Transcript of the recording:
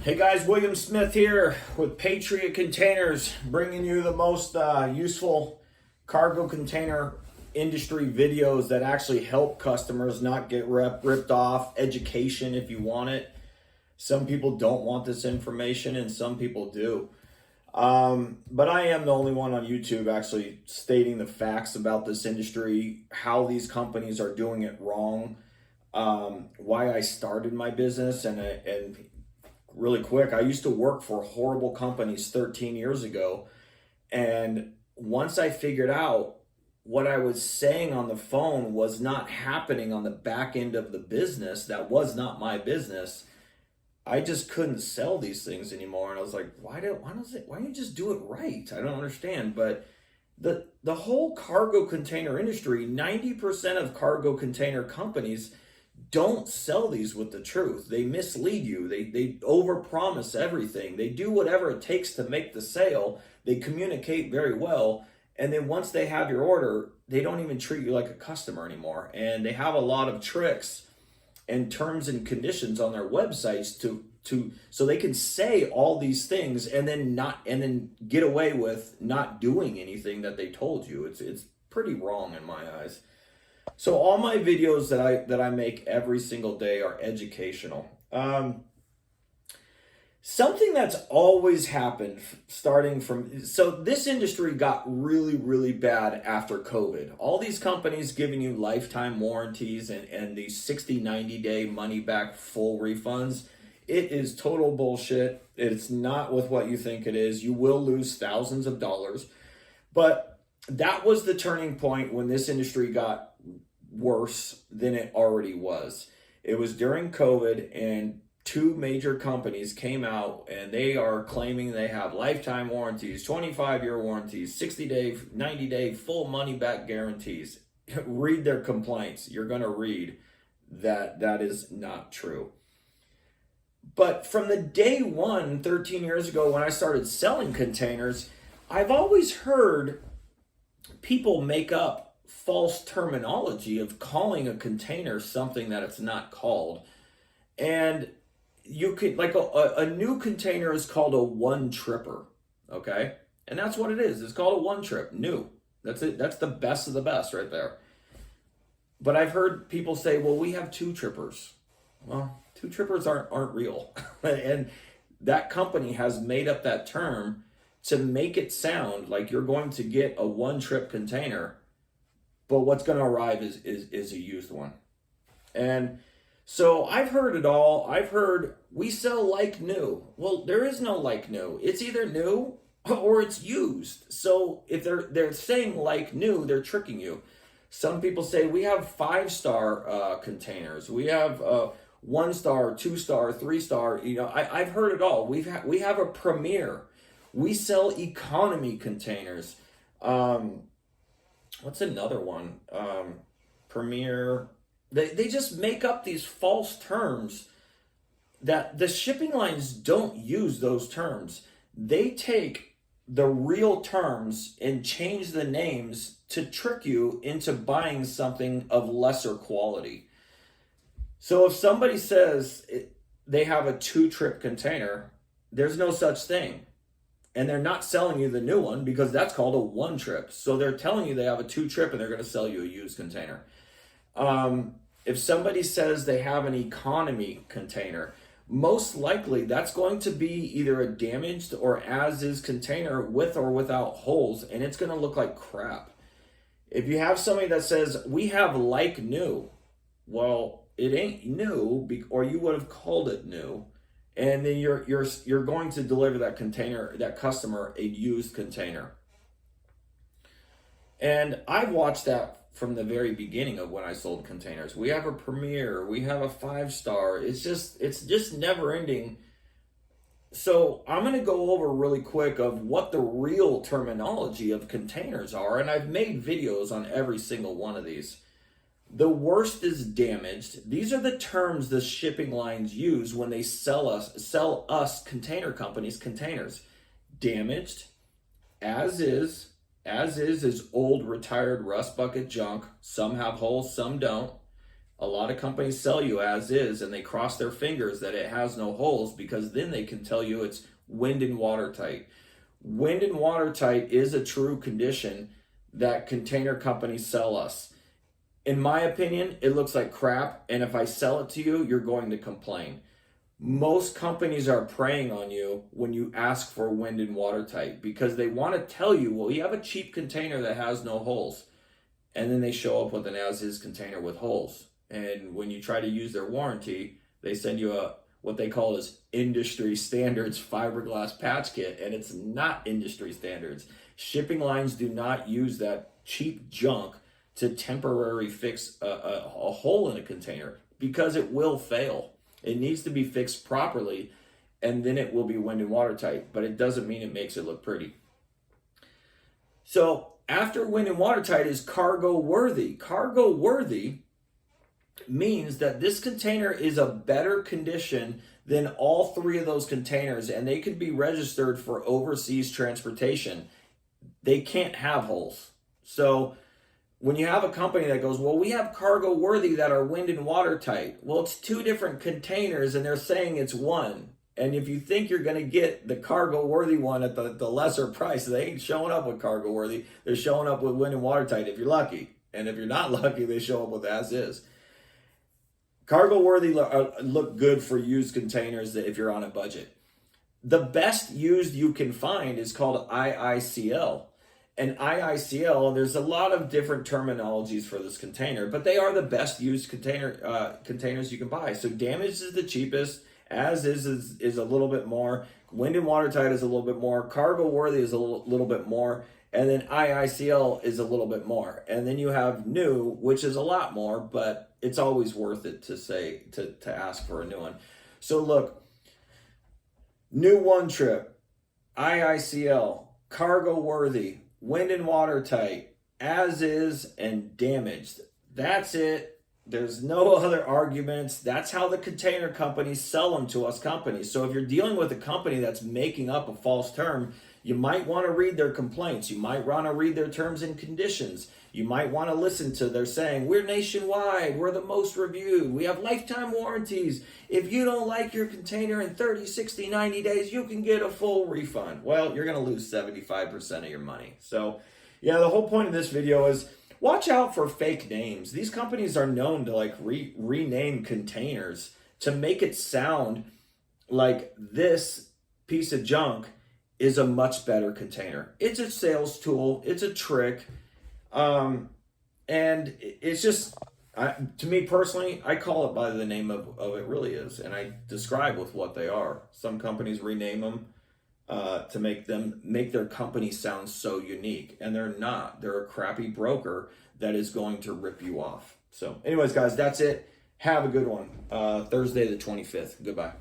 Hey guys, William Smith here with Patriot Containers, bringing you the most useful cargo container industry videos that actually help customers not get ripped off, education if you want it. Some people don't want this information and some people do. But I am the only one on YouTube actually stating the facts about this industry, how these companies are doing it wrong, why I started my business, and really quick, I used to work for horrible companies 13 years ago. And once I figured out what I was saying on the phone was not happening on the back end of the business, that was not my business, I just couldn't sell these things anymore. And I was like, why don't you just do it right? I don't understand. But the whole cargo container industry, 90% of cargo container companies don't sell these with the truth. They mislead you. They overpromise everything. They do whatever it takes to make the sale. They communicate very well. And then once they have your order, they don't even treat you like a customer anymore. And they have a lot of tricks and terms and conditions on their websites so they can say all these things and then get away with not doing anything that they told you. It's pretty wrong in my eyes. So all my videos that I make every single day are educational. Something that's always happened so this industry got really, really bad after COVID. All these companies giving you lifetime warranties and these 60, 90-day money back full refunds. It is total bullshit. It's not with what you think it is. You will lose thousands of dollars. But that was the turning point when this industry got worse than it already was. It was during COVID, and two major companies came out and they are claiming they have lifetime warranties, 25-year warranties, 60-day, 90-day full money back guarantees. Read their complaints. You're going to read that that is not true. But from the day one, 13 years ago, when I started selling containers, I've always heard people make up false terminology of calling a container something that it's not called. And you could, like a new container is called a one tripper, okay? And that's what it is. It's called a one trip, new. That's it. That's the best of the best right there. But I've heard people say, well, we have two trippers. Well, two trippers aren't real. And that company has made up that term to make it sound like you're going to get a one trip container, but what's going to arrive is a used one. And so I've heard it all. I've heard we sell like new. Well, there is no like new. It's either new or it's used. So if they're saying like new, they're tricking you. Some people say we have 5-star containers. We have 1-star, 2-star, 3-star. You know, I've heard it all. We have a premier. We sell economy containers. What's another one? Premier. They just make up these false terms that the shipping lines don't use those terms. They take the real terms and change the names to trick you into buying something of lesser quality. So if somebody says they have a 2-trip container, there's no such thing. And they're not selling you the new one because that's called a 1-trip. So they're telling you they have a 2-trip and they're going to sell you a used container. If somebody says they have an economy container, most likely that's going to be either a damaged or as-is container with or without holes, and it's going to look like crap. If you have somebody that says, we have like new, well, it ain't new, or you would have called it new. And then you're going to deliver that customer a used container. And I've watched that from the very beginning of when I sold containers. We have a premier, we have a 5-star. It's just never ending. So I'm going to go over really quick of what the real terminology of containers are. And I've made videos on every single one of these. The worst is damaged. These are the terms the shipping lines use when they sell us container companies containers. Damaged, as is old retired rust bucket junk. Some have holes, some don't. A lot of companies sell you as is, and they cross their fingers that it has no holes, because then they can tell you it's wind and watertight. Wind and watertight is a true condition that container companies sell us. In my opinion, it looks like crap, and if I sell it to you, you're going to complain. Most companies are preying on you when you ask for wind and watertight, because they want to tell you, well, you have a cheap container that has no holes. And then they show up with an as-is container with holes. And when you try to use their warranty, they send you what they call as industry standards fiberglass patch kit, and it's not industry standards. Shipping lines do not use that cheap junk to temporarily fix a hole in a container, because it will fail. It needs to be fixed properly, and then it will be wind and watertight, but it doesn't mean it makes it look pretty. So after wind and watertight is cargo worthy. Cargo worthy means that this container is a better condition than all three of those containers, and they can be registered for overseas transportation. They can't have holes. So when you have a company that goes, well, we have cargo worthy that are wind and watertight. Well, it's two different containers, and they're saying it's one. And if you think you're going to get the cargo worthy one at the lesser price, they ain't showing up with cargo worthy. They're showing up with wind and watertight if you're lucky. And if you're not lucky, they show up with as is. Cargo worthy look good for used containers if you're on a budget. The best used you can find is called IICL. And IICL, there's a lot of different terminologies for this container, but they are the best used containers you can buy. So damaged is the cheapest, as is a little bit more, wind and watertight is a little bit more, cargo worthy is a little bit more, and then IICL is a little bit more. And then you have new, which is a lot more, but it's always worth it to ask for a new one. So look, new one trip, IICL, cargo worthy, wind and watertight, as is, and damaged. That's it. There's no other arguments. That's how the container companies sell them to us companies. So if you're dealing with a company that's making up a false term, you might want to read their complaints. You might want to read their terms and conditions. You might want to listen to their saying, we're nationwide, we're the most reviewed, we have lifetime warranties. If you don't like your container in 30, 60, 90 days, you can get a full refund. Well, you're going to lose 75% of your money. So yeah, the whole point of this video is watch out for fake names. These companies are known to rename containers to make it sound like this piece of junk is a much better container. It's a sales tool. It's a trick. And it's just, to me personally, I call it by the name of it really is. And I describe with what they are. Some companies rename them to make their company sound so unique. And they're not. They're a crappy broker that is going to rip you off. So anyways, guys, that's it. Have a good one. Thursday the 25th. Goodbye.